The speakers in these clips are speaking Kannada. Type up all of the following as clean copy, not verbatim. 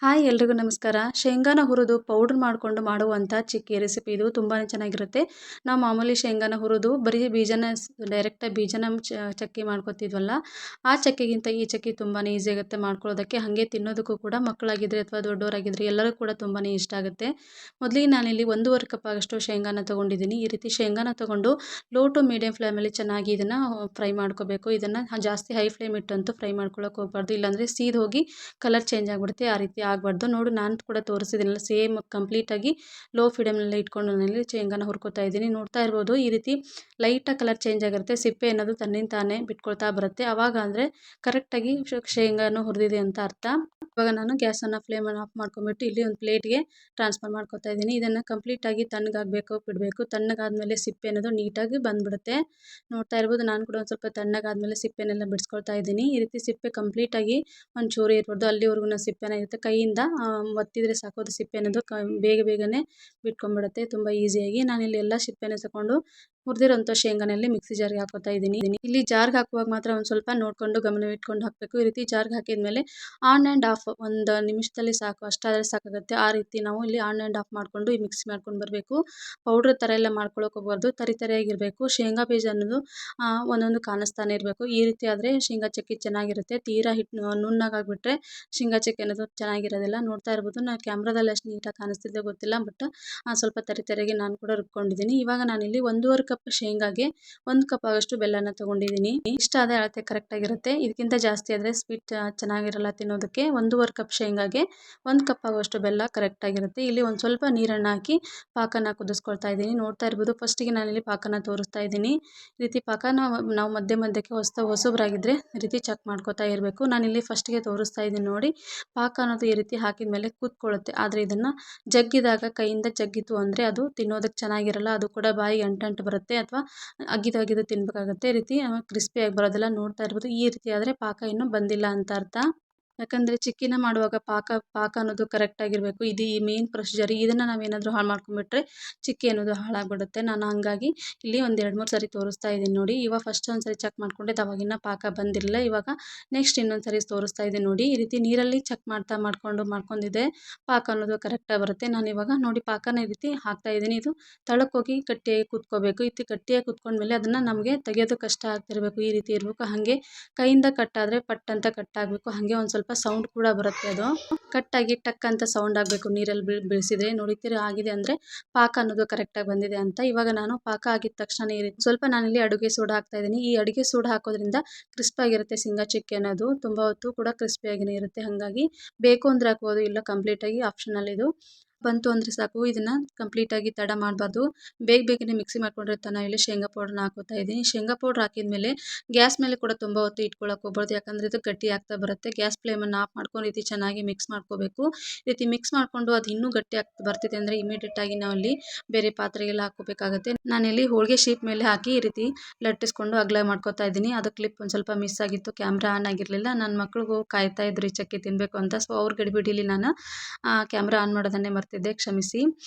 ಹಾಯ್ ಎಲ್ರಿಗೂ ನಮಸ್ಕಾರ. ಶೇಂಗಾನ ಹುರಿದು ಪೌಡ್ರ್ ಮಾಡಿಕೊಂಡು ಮಾಡುವಂಥ ಚಿಕ್ಕಿ ರೆಸಿಪಿ ಇದು ತುಂಬಾ ಚೆನ್ನಾಗಿರುತ್ತೆ. ನಾವು ಮಾಮೂಲಿ ಶೇಂಗಾನ ಹುರಿದು ಬರೀ ಬೀಜನ ಡೈರೆಕ್ಟಾಗಿ ಬೀಜನ ಚಕ್ಕಿ ಮಾಡ್ಕೊತಿದ್ವಲ್ಲ, ಆ ಚಕ್ಕಿಗಿಂತ ಈ ಚಕ್ಕಿ ತುಂಬಾ ಈಸಿ ಆಗುತ್ತೆ ಮಾಡ್ಕೊಳ್ಳೋದಕ್ಕೆ. ಹಾಗೆ ತಿನ್ನೋದಕ್ಕೂ ಕೂಡ ಮಕ್ಕಳಾಗಿದ್ದರೆ ಅಥವಾ ದೊಡ್ಡವರಾಗಿದ್ದರೆ ಎಲ್ಲರೂ ಕೂಡ ತುಂಬಾ ಇಷ್ಟ ಆಗುತ್ತೆ. ಮೊದಲಿಗೆ ನಾನಿಲ್ಲಿ 1.5 ಕಪ್ ಆಗಷ್ಟು ಶೇಂಗಾನ ತೊಗೊಂಡಿದ್ದೀನಿ. ಈ ರೀತಿ ಶೇಂಗಾನ ತೊಗೊಂಡು ಲೋ ಟು ಮೀಡಿಯಂ ಫ್ಲೇಮಲ್ಲಿ ಚೆನ್ನಾಗಿ ಇದನ್ನು ಫ್ರೈ ಮಾಡ್ಕೋಬೇಕು. ಇದನ್ನು ಜಾಸ್ತಿ ಹೈ ಫ್ಲೇಮ್ ಇಟ್ಟಂತೂ ಫ್ರೈ ಮಾಡ್ಕೊಳ್ಳೋಕೆ ಹೋಗಬಾರ್ದು, ಇಲ್ಲಾಂದರೆ ಸೀದ್ ಹೋಗಿ ಕಲರ್ ಚೇಂಜ್ ಆಗಿಬಿಡುತ್ತೆ. ಆ ರೀತಿ ಆಗಬಾರ್ದು. ನೋಡು ನಾನು ಕೂಡ ತೋರಿಸಿದ್ದೀನಲ್ಲ, ಸೇಮ್ ಕಂಪ್ಲೀಟಾಗಿ ಲೋ ಫ್ಲೇಮಲ್ಲಿ ಇಟ್ಕೊಂಡು ನಾನಿಲ್ಲಿ ಶೇಂಗಾನ ಹುರ್ಕೋತಾ ಇದ್ದೀನಿ. ನೋಡ್ತಾ ಇರ್ಬೋದು, ಈ ರೀತಿ ಲೈಟಾಗಿ ಕಲರ್ ಚೇಂಜ್ ಆಗಿರುತ್ತೆ. ಸಿಪ್ಪೆ ಅನ್ನೋದು ತನ್ನಿಂದ ತಾನೇ ಬಿಟ್ಕೊಳ್ತಾ ಬರುತ್ತೆ. ಆವಾಗ ಅಂದರೆ ಕರೆಕ್ಟಾಗಿ ಶೇಂಗಾನು ಹುರಿದಿದೆ ಅಂತ ಅರ್ಥ. ಇವಾಗ ನಾನು ಗ್ಯಾಸನ್ನು ಫ್ಲೇಮನ್ನು ಆಫ್ ಮಾಡ್ಕೊಂಬಿಟ್ಟು ಇಲ್ಲಿ ಒಂದು ಪ್ಲೇಟ್ಗೆ ಟ್ರಾನ್ಸ್ಫರ್ ಮಾಡ್ಕೊತಾ ಇದ್ದೀನಿ. ಇದನ್ನು ಕಂಪ್ಲೀಟಾಗಿ ತಣ್ಣಗಾಗಬೇಕು ಬಿಡಬೇಕು. ತಣ್ಣಗಾದ್ಮೇಲೆ ಸಿಪ್ಪೆ ಅನ್ನೋದು ನೀಟಾಗಿ ಬಂದುಬಿಡುತ್ತೆ. ನೋಡ್ತಾ ಇರ್ಬೋದು, ನಾನು ಕೂಡ ಒಂದು ಸ್ವಲ್ಪ ತಣ್ಣಗಾದ್ಮೇಲೆ ಸಿಪ್ಪೆನೆಲ್ಲ ಬಿಡಿಸ್ಕೊಳ್ತಾ ಇದ್ದೀನಿ. ಈ ರೀತಿ ಸಿಪ್ಪೆ ಕಂಪ್ಲೀಟಾಗಿ ಒಂಚೂರು ಇರ್ಬಾರ್ದು, ಅಲ್ಲಿವರೆಗೂ ಸಿಪ್ಪೆನ ಇರುತ್ತೆ. ಕೈಯಿಂದ ಒತ್ತಿದರೆ ಸಾಕು, ಅದು ಸಿಪ್ಪೆ ಅನ್ನೋದು ಬೇಗನೆ ಬಿಟ್ಕೊಂಡ್ಬಿಡುತ್ತೆ ತುಂಬ ಈಸಿಯಾಗಿ. ನಾನಿಲ್ಲಿ ಎಲ್ಲ ಸಿಪ್ಪೆನ ತಗೊಂಡು ಹುರಿದಿರೋಂಥ ಶೇಂಗಾನಲ್ಲಿ ಮಿಕ್ಸಿ ಜಾರ್ಗೆ ಹಾಕೋತಾ ಇದ್ದೀನಿ. ಇಲ್ಲಿ ಜಾರ್ಗೆ ಹಾಕುವಾಗ ಮಾತ್ರ ಒಂದು ಸ್ವಲ್ಪ ನೋಡಿಕೊಂಡು ಗಮನವಿಟ್ಕೊಂಡು ಹಾಕಬೇಕು. ಈ ರೀತಿ ಜಾರ್ಗೆ ಹಾಕಿದ್ಮೇಲೆ ಆನ್ ಆ್ಯಂಡ್ ಆಫ್ ಒಂದು ನಿಮಿಷದಲ್ಲಿ ಸಾಕು, ಅಷ್ಟಾದರೆ ಸಾಕಾಗುತ್ತೆ. ಆ ರೀತಿ ನಾವು ಇಲ್ಲಿ ಆನ್ ಆ್ಯಂಡ್ ಆಫ್ ಮಾಡಿಕೊಂಡು ಈ ಮಿಕ್ಸ್ ಮಾಡ್ಕೊಂಡು ಬರಬೇಕು. ಪೌಡ್ರ್ ಥರ ಎಲ್ಲ ಮಾಡ್ಕೊಳ್ಳೋಕೆ ಹೋಗಬಾರ್ದು, ತರಿಯಾಗಿರಬೇಕು. ಶೇಂಗಾ ಬೀಜ ಅನ್ನೋದು ಒಂದೊಂದು ಕಾಣಿಸ್ತಾನೆ ಇರಬೇಕು. ಈ ರೀತಿ ಆದರೆ ಶೇಂಗಾ ಚಕ್ಕಿ ಚೆನ್ನಾಗಿರುತ್ತೆ. ತೀರಾ ನುಣ್ಣಗಾಗ್ಬಿಟ್ರೆ ಶೇಂಗಾ ಚಕ್ಕಿ ಅನ್ನೋದು ಚೆನ್ನಾಗಿರೋದಿಲ್ಲ. ನೋಡ್ತಾ ಇರ್ಬೋದು, ನಾನು ಕ್ಯಾಮ್ರಾದಲ್ಲಿ ಅಷ್ಟು ನೀಟಾಗಿ ಕಾಣಿಸ್ತಿದ್ದೆ ಗೊತ್ತಿಲ್ಲ, ಬಟ್ ಸ್ವಲ್ಪ ತರಿಯಾಗಿ ನಾನು ಕೂಡ ರುಬ್ಕೊಂಡಿದ್ದೀನಿ. ಇವಾಗ ನಾನಿಲ್ಲಿ 1.5 ಕಪ್ ಶೇಂಗಾಗೆ 1 ಕಪ್ ಆಗಷ್ಟು ಬೆಲ್ಲನ ತೊಗೊಂಡಿದ್ದೀನಿ. ಇಷ್ಟ ಆದರೆ ಅಳತೆ ಕರೆಕ್ಟಾಗಿರುತ್ತೆ. ಇದಕ್ಕಿಂತ ಜಾಸ್ತಿ ಆದರೆ ಸ್ವೀಟ್ ಚೆನ್ನಾಗಿರಲ್ಲ ತಿನ್ನೋದಕ್ಕೆ. 1.5 ಕಪ್ ಶೇಂಗಾಗೆ 1 ಕಪ್ ಆಗುವಷ್ಟು ಬೆಲ್ಲ ಕರೆಕ್ಟಾಗಿರುತ್ತೆ. ಇಲ್ಲಿ ಒಂದು ಸ್ವಲ್ಪ ನೀರನ್ನು ಹಾಕಿ ಪಾಕನ ಕುದಿಸ್ಕೊಳ್ತಾ ಇದ್ದೀನಿ. ನೋಡ್ತಾ ಇರ್ಬೋದು, ಫಸ್ಟಿಗೆ ನಾನಿಲ್ಲಿ ಪಾಕನ ತೋರಿಸ್ತಾ ಇದ್ದೀನಿ. ಈ ರೀತಿ ಪಾಕನ ನಾವು ಮಧ್ಯಕ್ಕೆ ಹೊಸಬರಾಗಿದ್ದರೆ ಈ ರೀತಿ ಚೆಕ್ ಮಾಡ್ಕೊತಾ ಇರಬೇಕು. ನಾನಿಲ್ಲಿ ಫಸ್ಟಿಗೆ ತೋರಿಸ್ತಾ ಇದ್ದೀನಿ ನೋಡಿ. ಪಾಕ ಅನ್ನೋದು ಈ ರೀತಿ ಹಾಕಿದ ಮೇಲೆ ಕೂತ್ಕೊಳ್ಳುತ್ತೆ. ಆದರೆ ಇದನ್ನು ಜಗ್ಗಿದಾಗ ಕೈಯಿಂದ ಜಗ್ಗಿತು ಅಂದರೆ ಅದು ತಿನ್ನೋದಕ್ಕೆ ಚೆನ್ನಾಗಿರಲ್ಲ. ಅದು ಕೂಡ ಬಾಯಿಗೆ ಅಂಟು ಬರುತ್ತೆ, ಅಥವಾ ಅಗಿದು ತಿನ್ನಬೇಕಾಗುತ್ತೆ. ಈ ರೀತಿ ಕ್ರಿಸ್ಪಿಯಾಗಿ ಬರೋದಿಲ್ಲ. ನೋಡ್ತಾ ಇರ್ಬೋದು, ಈ ರೀತಿ ಆದರೆ ಪಾಕ ಇನ್ನೂ ಬಂದಿಲ್ಲ ಅಂತ ಅರ್ಥ. ಯಾಕಂದರೆ ಚಿಕ್ಕಿನ ಮಾಡುವಾಗ ಪಾಕ ಅನ್ನೋದು ಕರೆಕ್ಟಾಗಿರಬೇಕು. ಇದು ಈ ಮೇನ್ ಪ್ರೊಸೀಜರ್. ಇದನ್ನು ನಾವೇನಾದರೂ ಹಾಳು ಮಾಡ್ಕೊಂಡ್ಬಿಟ್ರೆ ಚಿಕ್ಕಿ ಅನ್ನೋದು ಹಾಳಾಗ್ಬಿಡುತ್ತೆ. ನಾನು ಹಂಗಾಗಿ ಇಲ್ಲಿ ಒಂದು 2-3 ಸರಿ ತೋರಿಸ್ತಾ ಇದ್ದೀನಿ ನೋಡಿ. ಇವಾಗ ಫಸ್ಟ್ ಒಂದು ಸರಿ ಚೆಕ್ ಮಾಡ್ಕೊಂಡಿದ್ದು, ಅವಾಗಿನ್ನ ಪಾಕ ಬಂದಿರಲಿಲ್ಲ. ಇವಾಗ ನೆಕ್ಸ್ಟ್ ಇನ್ನೊಂದು ಸರಿ ತೋರಿಸ್ತಾ ಇದ್ದೀನಿ ನೋಡಿ. ಈ ರೀತಿ ನೀರಲ್ಲಿ ಚೆಕ್ ಮಾಡ್ಕೊಂಡಿದ್ದೆ ಪಾಕ ಅನ್ನೋದು ಕರೆಕ್ಟಾಗಿ ಬರುತ್ತೆ. ನಾನು ಇವಾಗ ನೋಡಿ ಪಾಕನ ಈ ರೀತಿ ಹಾಕ್ತಾ ಇದ್ದೀನಿ. ಇದು ತಳಕ್ಕೋಗಿ ಗಟ್ಟಿಯಾಗಿ ಕುತ್ಕೋಬೇಕು. ಈ ರೀತಿ ಗಟ್ಟಿಯಾಗಿ ಕುತ್ಕೊಂಡ್ಮೇಲೆ ಅದನ್ನು ನಮಗೆ ತೆಗೆಯೋದು ಕಷ್ಟ ಆಗ್ತಿರಬೇಕು. ಈ ರೀತಿ ಇರಬೇಕು. ಹಾಗೆ ಕೈಯಿಂದ ಕಟ್ಟಾದರೆ ಪಟ್ ಅಂತ ಕಟ್ಟಾಗಬೇಕು. ಹಾಗೆ ಒಂದು ಸ್ವಲ್ಪ ಸೌಂಡ್ ಕೂಡ ಬರುತ್ತೆ. ಅದು ಕಟ್ಟಾಗಿ ಟಕ್ ಅಂತ ಸೌಂಡ್ ಆಗಬೇಕು ನೀರಲ್ಲಿ ಬೀಳಿಸಿದ್ರೆ. ನೋಡಿತೀರ ಆಗಿದೆ ಅಂದರೆ ಪಾಕ ಅನ್ನೋದು ಕರೆಕ್ಟಾಗಿ ಬಂದಿದೆ ಅಂತ. ಇವಾಗ ನಾನು ಪಾಕ ಆಗಿದ ತಕ್ಷಣ ಈ ರೀತಿ ಸ್ವಲ್ಪ ನಾನಿಲ್ಲಿ ಅಡುಗೆ ಸೋಡಾ ಹಾಕ್ತಾ ಇದ್ದೀನಿ. ಈ ಅಡುಗೆ ಸೋಡಾ ಹಾಕೋದ್ರಿಂದ ಕ್ರಿಸ್ಪಾಗಿರುತ್ತೆ ಶೇಂಗಾ ಚಿಕ್ಕಿ ಅನ್ನೋದು. ತುಂಬ ಹೊತ್ತು ಕೂಡ ಕ್ರಿಸ್ಪಿಯಾಗಿಯೇ ಇರುತ್ತೆ. ಹಾಗಾಗಿ ಬೇಕು ಅಂದರೆ ಹಾಕ್ಬೋದು, ಇಲ್ಲ ಕಂಪ್ಲೀಟಾಗಿ ಆಪ್ಷನಲ್ ಇದು. ಬಂತು ಅಂದರೆ ಸಾಕು. ಇದನ್ನು ಕಂಪ್ಲೀಟಾಗಿ ತಡ ಮಾಡಬಾರ್ದು. ಬೇಗನೆ ಮಿಕ್ಸಿ ಮಾಡ್ಕೊಂಡಿರ್ತಾನೆ ನಾವಿಲ್ಲಿ ಶೇಂಗಾ ಪೌಡ್ರನ್ನ ಹಾಕೋತಾ ಇದ್ದೀನಿ. ಶೇಂಗಾ ಪೌಡ್ರ್ ಹಾಕಿದ ಮೇಲೆ ಗ್ಯಾಸ್ ಮೇಲೆ ಕೂಡ ತುಂಬ ಹೊತ್ತು ಇಟ್ಕೊಳ್ಳೋಕೆ ಹೋಗ್ಬಾರ್ದು, ಯಾಕಂದರೆ ಇದು ಗಟ್ಟಿ ಆಗ್ತಾ ಬರುತ್ತೆ. ಗ್ಯಾಸ್ ಫ್ಲೇಮನ್ನು ಆಫ್ ಮಾಡ್ಕೊಂಡು ರೀತಿ ಚೆನ್ನಾಗಿ ಮಿಕ್ಸ್ ಮಾಡ್ಕೋಬೇಕು. ಈ ರೀತಿ ಮಿಕ್ಸ್ ಮಾಡಿಕೊಂಡು ಅದು ಇನ್ನೂ ಗಟ್ಟಿ ಆಗ್ತಾ ಬರ್ತಿದೆ ಅಂದರೆ ಇಮಿಡಿಯೇಟಾಗಿ ನಾವಲ್ಲಿ ಬೇರೆ ಪಾತ್ರೆಗೆಲ್ಲ ಹಾಕೋಬೇಕಾಗುತ್ತೆ. ನಾನಿಲ್ಲಿ ಹೋಳಿಗೆ ಶೀಟ್ ಮೇಲೆ ಹಾಕಿ ಈ ರೀತಿ ಲಟ್ಟಿಸ್ಕೊಂಡು ಅಗಲ ಮಾಡ್ಕೋತಾ ಇದ್ದೀನಿ. ಅದು ಕ್ಲಿಪ್ ಒಂದು ಸ್ವಲ್ಪ ಮಿಸ್ ಆಗಿತ್ತು, ಕ್ಯಾಮ್ರಾ ಆನ್ ಆಗಿರಲಿಲ್ಲ. ನನ್ನ ಮಕ್ಳಿಗೂ ಕಾಯ್ತಾ ಇದ್ರು ಈ ಚಕ್ಕಿ ತಿನ್ನಬೇಕು ಅಂತ. ಸೊ ಅವ್ರ ಗಡಿಬಿಡಿಲಿ ನಾನು ಕ್ಯಾಮ್ರಾ ಆನ್ ಮಾಡೋದನ್ನೇ ಮರ್ತಿದ್ದೆ, ಕ್ಷಮಿಸಿ.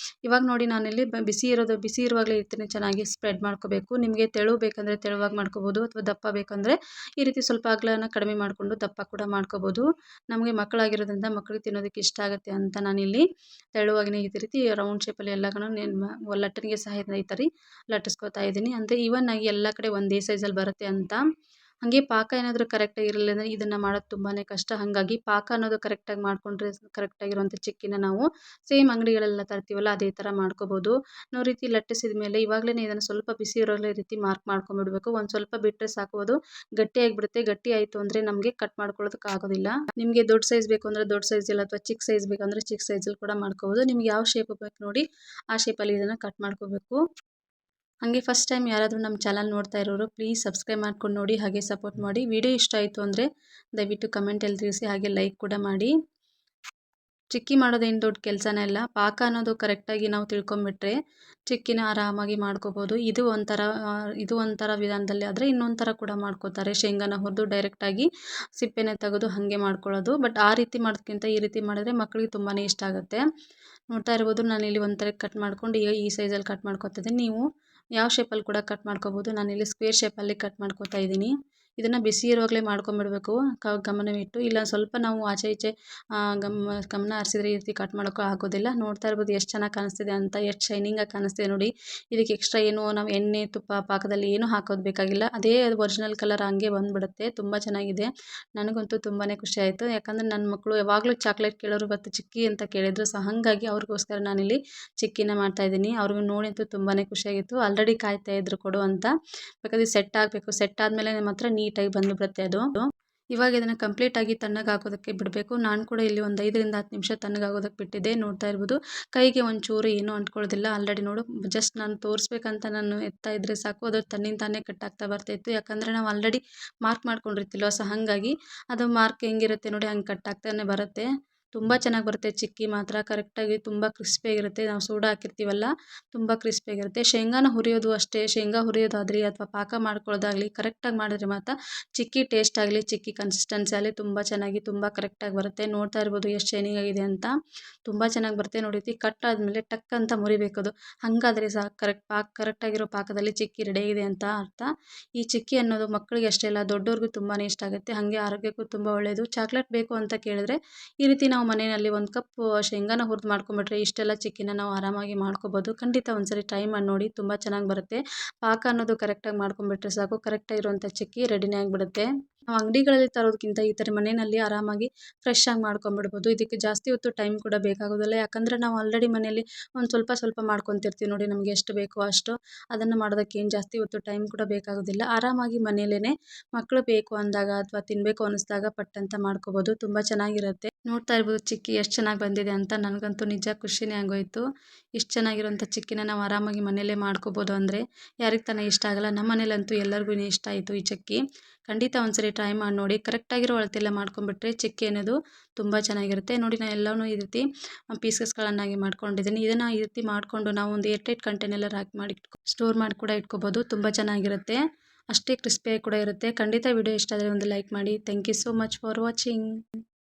ಇವಾಗ ನೋಡಿ ನಾನಿಲ್ಲಿ ಬಿಸಿ ಇರುವಾಗಲೇ ಈ ರೀತಿ ಚೆನ್ನಾಗಿ ಸ್ಪ್ರೆಡ್ ಮಾಡ್ಕೋಬೇಕು. ನಿಮಗೆ ತೆಳು ಬೇಕಂದರೆ ತೆಳುವಾಗಿ ಮಾಡ್ಕೋಬೋದು, ಅಥವಾ ದಪ್ಪ ಬೇಕಂದರೆ ಈ ರೀತಿ ಸ್ವಲ್ಪ ಅಗಲನ ಕಡಿಮೆ ಮಾಡಿಕೊಂಡು ದಪ್ಪ ಕೂಡ ಮಾಡ್ಕೋಬೋದು. ನಮಗೆ ಮಕ್ಕಳಾಗಿರೋದ್ರಿಂದ ಮಕ್ಕಳಿಗೆ ತಿನ್ನೋದಕ್ಕೆ ಇಷ್ಟ ಆಗುತ್ತೆ ಅಂತ ನಾನಿಲ್ಲಿ ತೆಳುವಾಗಿನೇ ಈ ರೀತಿ ರೌಂಡ್ ಶೇಪಲ್ಲಿ ಎಲ್ಲನೂ ಲಟ್ಟಣಿಗೆ ಸಹಾಯದಿಂದ ಈ ಥರ ಲಟ್ಟಿಸ್ಕೊತಾ ಇದ್ದೀನಿ. ಅಂದರೆ ಈವನ್ ಆಗಿ ಎಲ್ಲ ಕಡೆ ಒಂದೇ ಸೈಜಲ್ಲಿ ಬರುತ್ತೆ ಅಂತ. ಹಾಗೆ ಪಾಕ ಏನಾದರೂ ಕರೆಕ್ಟಾಗಿ ಇರಲಿಲ್ಲ ಅಂದರೆ ಇದನ್ನು ಮಾಡೋದು ತುಂಬಾ ಕಷ್ಟ. ಹಾಗಾಗಿ ಪಾಕ ಅನ್ನೋದು ಕರೆಕ್ಟಾಗಿ ಮಾಡಿಕೊಂಡ್ರೆ ಕರೆಕ್ಟಾಗಿರುವಂಥ ಚಿಕ್ಕಿನ ನಾವು ಸೇಮ್ ಅಂಗಡಿಗಳೆಲ್ಲ ತರ್ತೀವಲ್ಲ ಅದೇ ಥರ ಮಾಡ್ಕೋಬೋದು. ನಾವು ರೀತಿ ಲಟ್ಟಿಸಿದ ಮೇಲೆ ಇವಾಗಲೇ ಇದನ್ನು ಸ್ವಲ್ಪ ಬಿಸಿ ಇರೋಲ್ಲ ಈ ರೀತಿ ಮಾರ್ಕ್ ಮಾಡ್ಕೊಂಡ್ಬಿಡ್ಬೇಕು. ಒಂದು ಸ್ವಲ್ಪ ಬಿಟ್ಟರೆ ಸಾಕು, ಅದು ಗಟ್ಟಿಯಾಗಿಬಿಡುತ್ತೆ. ಗಟ್ಟಿ ಆಯಿತು ಅಂದರೆ ನಮಗೆ ಕಟ್ ಮಾಡ್ಕೊಳ್ಳೋದಕ್ಕೆ ಆಗೋದಿಲ್ಲ. ನಿಮಗೆ ದೊಡ್ಡ ಸೈಜ್ ಬೇಕು ಅಂದರೆ ದೊಡ್ಡ ಸೈಜಲ್ಲಿ, ಅಥವಾ ಚಿಕ್ಕ ಸೈಜ್ ಬೇಕಂದರೆ ಚಿಕ್ಕ ಸೈಜಲ್ಲಿ ಕೂಡ ಮಾಡ್ಕೋಬೋದು. ನಿಮ್ಗೆ ಯಾವ ಶೇಪ್ ಬೇಕು ನೋಡಿ ಆ ಶೇಪಲ್ಲಿ ಇದನ್ನು ಕಟ್ ಮಾಡ್ಕೋಬೇಕು. ಹಾಗೆ ಫಸ್ಟ್ ಟೈಮ್ ಯಾರಾದರೂ ನಮ್ಮ ಚಾನಲ್ ನೋಡ್ತಾ ಇರೋರು ಪ್ಲೀಸ್ ಸಬ್ಸ್ಕ್ರೈಬ್ ಮಾಡ್ಕೊಂಡು ನೋಡಿ, ಹಾಗೆ ಸಪೋರ್ಟ್ ಮಾಡಿ. ವಿಡಿಯೋ ಇಷ್ಟ ಆಯಿತು ಅಂದರೆ ದಯವಿಟ್ಟು ಕಮೆಂಟಲ್ಲಿ ತಿಳಿಸಿ, ಹಾಗೆ ಲೈಕ್ ಕೂಡ ಮಾಡಿ. ಚಿಕ್ಕಿ ಮಾಡೋದೇನು ದೊಡ್ಡ ಕೆಲಸನೇ ಇಲ್ಲ. ಪಾಕ ಅನ್ನೋದು ಕರೆಕ್ಟಾಗಿ ನಾವು ತಿಳ್ಕೊಂಬಿಟ್ರೆ ಚಿಕ್ಕಿನ ಆರಾಮಾಗಿ ಮಾಡ್ಕೋಬೋದು. ಇದು ಒಂಥರ ವಿಧಾನದಲ್ಲಿ ಆದರೆ ಇನ್ನೊಂದು ಥರ ಕೂಡ ಮಾಡ್ಕೋತಾರೆ. ಶೇಂಗಾನ ಹುರಿದು ಡೈರೆಕ್ಟಾಗಿ ಸಿಪ್ಪೆನೆ ತೆಗೆದು ಹಾಗೆ ಮಾಡ್ಕೊಳ್ಳೋದು. ಬಟ್ ಆ ರೀತಿ ಮಾಡೋದಕ್ಕಿಂತ ಈ ರೀತಿ ಮಾಡಿದ್ರೆ ಮಕ್ಕಳಿಗೆ ತುಂಬಾ ಇಷ್ಟ ಆಗುತ್ತೆ. ನೋಡ್ತಾ ಇರ್ಬೋದು, ನಾನಿಲ್ಲಿ ಒಂಥರ ಕಟ್ ಮಾಡ್ಕೊಂಡು ಈ ಸೈಜಲ್ಲಿ ಕಟ್ ಮಾಡ್ಕೊತಿದ್ದೀನಿ. ನೀವು ಯಾವ ಶೇಪಲ್ಲಿ ಕೂಡ ಕಟ್ ಮಾಡ್ಕೋಬೋದು. ನಾನಿಲ್ಲಿ ಸ್ಕ್ವೇರ್ ಶೇಪಲ್ಲಿ ಕಟ್ ಮಾಡ್ಕೋತಾ ಇದ್ದೀನಿ. ಇದನ್ನು ಬಿಸಿ ಇರುವಾಗಲೇ ಮಾಡ್ಕೊಂಬಿಡಬೇಕು ಗಮನವಿಟ್ಟು. ಇಲ್ಲ ಸ್ವಲ್ಪ ನಾವು ಆಚೆ ಈಚೆ ಗಮನ ಹರಿಸಿದ್ರೆ ಈ ರೀತಿ ಕಟ್ ಮಾಡೋಕ್ಕೂ ಆಗೋದಿಲ್ಲ. ನೋಡ್ತಾ ಇರ್ಬೋದು ಎಷ್ಟು ಚೆನ್ನಾಗಿ ಕಾಣಿಸ್ತಿದೆ ಅಂತ, ಎಷ್ಟು ಶೈನಿಂಗಾಗಿ ಕಾಣಿಸ್ತಿದೆ ನೋಡಿ. ಇದಕ್ಕೆ ಎಕ್ಸ್ಟ್ರಾ ಏನು ನಾವು ಎಣ್ಣೆ ತುಪ್ಪ ಪಾಕದಲ್ಲಿ ಏನೂ ಹಾಕೋದು ಬೇಕಾಗಿಲ್ಲ. ಅದೇ ಒರಿಜಿನಲ್ ಕಲರ್ ಹಂಗೆ ಬಂದುಬಿಡುತ್ತೆ. ತುಂಬ ಚೆನ್ನಾಗಿದೆ. ನನಗಂತೂ ತುಂಬಾ ಖುಷಿ ಆಯಿತು. ಯಾಕಂದರೆ ನನ್ನ ಮಕ್ಕಳು ಯಾವಾಗಲೂ ಚಾಕ್ಲೇಟ್ ಕೇಳೋರು, ಇವತ್ತು ಚಿಕ್ಕಿ ಅಂತ ಕೇಳಿದ್ರು. ಸೊ ಹಾಗಾಗಿ ಅವ್ರಿಗೋಸ್ಕರ ನಾನಿಲ್ಲಿ ಚಿಕ್ಕಿನ ಮಾಡ್ತಾಯಿದ್ದೀನಿ. ಅವ್ರಿಗೂ ನೋಡಿ ಅಂತೂ ತುಂಬಾ ಖುಷಿಯಾಗಿತ್ತು. ಆಲ್ರೆಡಿ ಕಾಯ್ತಾ ಇದ್ರು ಕೊಡು ಅಂತ. ಬೇಕಾದ್ರೆ ಸೆಟ್ ಆಗಬೇಕು, ಸೆಟ್ ಆದಮೇಲೆ ಮಾತ್ರ ನೀಟಾಗಿ ಬಂದುಬಿಡುತ್ತೆ ಅದು. ಇವಾಗ ಇದನ್ನು ಕಂಪ್ಲೀಟಾಗಿ ತಣ್ಣಗಾಗೋದಕ್ಕೆ ಬಿಡಬೇಕು. ನಾನು ಕೂಡ ಇಲ್ಲಿ ಒಂದು 5ರಿಂದ 10 ನಿಮಿಷ ತಣ್ಣಗಾಗೋದಕ್ಕೆ ಬಿಟ್ಟಿದ್ದೆ. ನೋಡ್ತಾ ಇರ್ಬೋದು ಕೈಗೆ ಒಂಚೂರು ಏನೂ ಅಂಟ್ಕೊಳ್ಳೋದಿಲ್ಲ. ಆಲ್ರೆಡಿ ನೋಡು ಜಸ್ಟ್ ನಾನು ತೋರಿಸ್ಬೇಕಂತ ನಾನು ಎತ್ತಾ ಇದ್ದರೆ ಸಾಕು, ಅದು ತನ್ನಿಂದ ತಾನೇ ಕಟ್ಟಾಗ್ತಾ ಬರ್ತಾಯಿತ್ತು. ಯಾಕಂದರೆ ನಾವು ಆಲ್ರೆಡಿ ಮಾರ್ಕ್ ಮಾಡ್ಕೊಂಡಿರ್ತಿಲ್ವ, ಸೊ ಹಾಗಾಗಿ ಅದು ಮಾರ್ಕ್ ಹೆಂಗಿರುತ್ತೆ ನೋಡಿ ಹಂಗೆ ಕಟ್ಟಾಗ್ತಾನೆ ಬರುತ್ತೆ. ತುಂಬ ಚೆನ್ನಾಗಿ ಬರುತ್ತೆ ಚಿಕ್ಕಿ ಮಾತ್ರ. ಕರೆಕ್ಟಾಗಿ ತುಂಬ ಕ್ರಿಸ್ಪಿಯಾಗಿರುತ್ತೆ. ನಾವು ಸೋಡಾ ಹಾಕಿರ್ತೀವಲ್ಲ, ತುಂಬ ಕ್ರಿಸ್ಪಿಯಾಗಿರುತ್ತೆ. ಶೇಂಗಾನ ಹುರಿಯೋದು ಅಷ್ಟೇ, ಶೇಂಗಾ ಹುರಿಯೋದಾಗಲಿ ಅಥವಾ ಪಾಕ ಮಾಡ್ಕೊಳ್ಳೋದಾಗಲಿ ಕರೆಕ್ಟಾಗಿ ಮಾಡಿದ್ರೆ ಮಾತ್ರ ಚಿಕ್ಕಿ ಟೇಸ್ಟ್ ಆಗಲಿ, ಚಿಕ್ಕಿ ಕನ್ಸಿಸ್ಟೆನ್ಸಿ ಆಗಲಿ ತುಂಬ ಚೆನ್ನಾಗಿ ತುಂಬ ಕರೆಕ್ಟಾಗಿ ಬರುತ್ತೆ. ನೋಡ್ತಾ ಇರ್ಬೋದು ಎಷ್ಟು ಶೈನಿಂಗ್ ಆಗಿದೆ ಅಂತ. ತುಂಬ ಚೆನ್ನಾಗಿ ಬರುತ್ತೆ ನೋಡಿ. ಕಟ್ ಆದಮೇಲೆ ಟಕ್ ಅಂತ ಮುರಿಬೇಕು ಅದು. ಹಾಗಾದರೆ ಸಾಕು, ಕರೆಕ್ಟಾಗಿರೋ ಪಾಕದಲ್ಲಿ ಚಿಕ್ಕಿ ರೆಡಿ ಆಗಿದೆ ಅಂತ ಅರ್ಥ. ಈ ಚಿಕ್ಕಿ ಅನ್ನೋದು ಮಕ್ಕಳಿಗೆ ಅಷ್ಟೇ ಅಲ್ಲ, ದೊಡ್ಡವ್ರಿಗೂ ತುಂಬಾ ಇಷ್ಟ ಆಗುತ್ತೆ. ಹಾಗೆ ಆರೋಗ್ಯಕ್ಕೂ ತುಂಬ ಒಳ್ಳೆಯದು. ಚಾಕ್ಲೇಟ್ ಬೇಕು ಅಂತ ಕೇಳಿದ್ರೆ ಈ ರೀತಿ ನಾವು ಮನೆಯಲ್ಲಿ 1 ಕಪ್ ಶೇಂಗಾನ ಹುರಿದು ಮಾಡ್ಕೊಂಬಿಟ್ರೆ ಇಷ್ಟೆಲ್ಲ ಚಿಕ್ಕಿನ ನಾವು ಆರಾಮಾಗಿ ಮಾಡ್ಕೋಬೋದು. ಖಂಡಿತ ಒಂದ್ಸರಿ ಟ್ರೈ ಮಾಡಿ ನೋಡಿ, ತುಂಬ ಚೆನ್ನಾಗಿ ಬರುತ್ತೆ. ಪಾಕ ಅನ್ನೋದು ಕರೆಕ್ಟಾಗಿ ಮಾಡ್ಕೊಂಬಿಟ್ರೆ ಸಾಕು, ಕರೆಕ್ಟಾಗಿರುವಂಥ ಚಿಕ್ಕಿ ರೆಡಿನೇ ಆಗಿಬಿಡುತ್ತೆ. ನಾವು ಅಂಗಡಿಗಳಲ್ಲಿ ತರೋದಕ್ಕಿಂತ ಈ ಥರ ಮನೆಯಲ್ಲಿ ಆರಾಮಾಗಿ ಫ್ರೆಶ್ ಆಗಿ ಮಾಡ್ಕೊಂಬಿಡ್ಬೋದು. ಇದಕ್ಕೆ ಜಾಸ್ತಿ ಹೊತ್ತು ಟೈಮ್ ಕೂಡ ಬೇಕಾಗೋದಿಲ್ಲ. ಯಾಕಂದರೆ ನಾವು ಆಲ್ರೆಡಿ ಮನೆಯಲ್ಲಿ ಒಂದು ಸ್ವಲ್ಪ ಸ್ವಲ್ಪ ಮಾಡ್ಕೊತಿರ್ತೀವಿ ನೋಡಿ, ನಮಗೆ ಎಷ್ಟು ಬೇಕೋ ಅಷ್ಟು. ಅದನ್ನು ಮಾಡೋದಕ್ಕೆ ಏನು ಜಾಸ್ತಿ ಹೊತ್ತು ಟೈಮ್ ಕೂಡ ಬೇಕಾಗೋದಿಲ್ಲ. ಆರಾಮಾಗಿ ಮನೆಯಲ್ಲೇ ಮಕ್ಕಳು ಬೇಕು ಅಂದಾಗ ಅಥವಾ ತಿನ್ನಬೇಕು ಅನ್ನಿಸ್ದಾಗ ಪಟ್ಟಂತ ಮಾಡ್ಕೋಬೋದು. ತುಂಬ ಚೆನ್ನಾಗಿರುತ್ತೆ. ನೋಡ್ತಾ ಇರ್ಬೋದು ಚಿಕ್ಕಿ ಎಷ್ಟು ಚೆನ್ನಾಗಿ ಬಂದಿದೆ ಅಂತ. ನನಗಂತೂ ನಿಜ ಖುಷಿನೇ ಆಗೋಯಿತು. ಇಷ್ಟು ಚೆನ್ನಾಗಿರೋಂಥ ಚಿಕ್ಕಿನ ನಾವು ಆರಾಮಾಗಿ ಮನೆಯಲ್ಲೇ ಮಾಡ್ಕೋಬೋದು ಅಂದರೆ ಯಾರಿಗೆ ತಾನೇ ಇಷ್ಟ ಆಗಲ್ಲ. ನಮ್ಮ ಮನೇಲಂತೂ ಎಲ್ಲರಿಗೂ ಇಷ್ಟ ಆಯಿತು ಈ ಚಿಕ್ಕಿ. ಖಂಡಿತ ಒಂದ್ಸರಿ ಟ್ರೈ ಮಾಡಿ ನೋಡಿ. ಕರೆಕ್ಟಾಗಿರೋ ಅಳತೆಲ್ಲ ಮಾಡ್ಕೊಂಬಿಟ್ರೆ ಚಿಕ್ಕಿ ಅನ್ನೋದು ತುಂಬ ಚೆನ್ನಾಗಿರುತ್ತೆ. ನೋಡಿ ನಾನು ಎಲ್ಲವೂ ಈ ರೀತಿ ಪೀಸಸ್ಗಳನ್ನಾಗಿ ಮಾಡ್ಕೊಂಡಿದ್ದೀನಿ. ಇದನ್ನು ಈ ರೀತಿ ಮಾಡಿಕೊಂಡು ನಾವು ಒಂದು ಏರ್ಟೈಟ್ ಕಂಟೈನರ್ ಹಾಕಿ ಮಾಡಿ ಸ್ಟೋರ್ ಮಾಡಿ ಕೂಡ ಇಟ್ಕೋಬೋದು. ತುಂಬ ಚೆನ್ನಾಗಿರುತ್ತೆ. ಅಷ್ಟೇ ಕ್ರಿಸ್ಪಿಯಾಗಿ ಕೂಡ ಇರುತ್ತೆ. ಖಂಡಿತ ವಿಡಿಯೋ ಇಷ್ಟ ಆದರೆ ಒಂದು ಲೈಕ್ ಮಾಡಿ. Thank you so much for watching.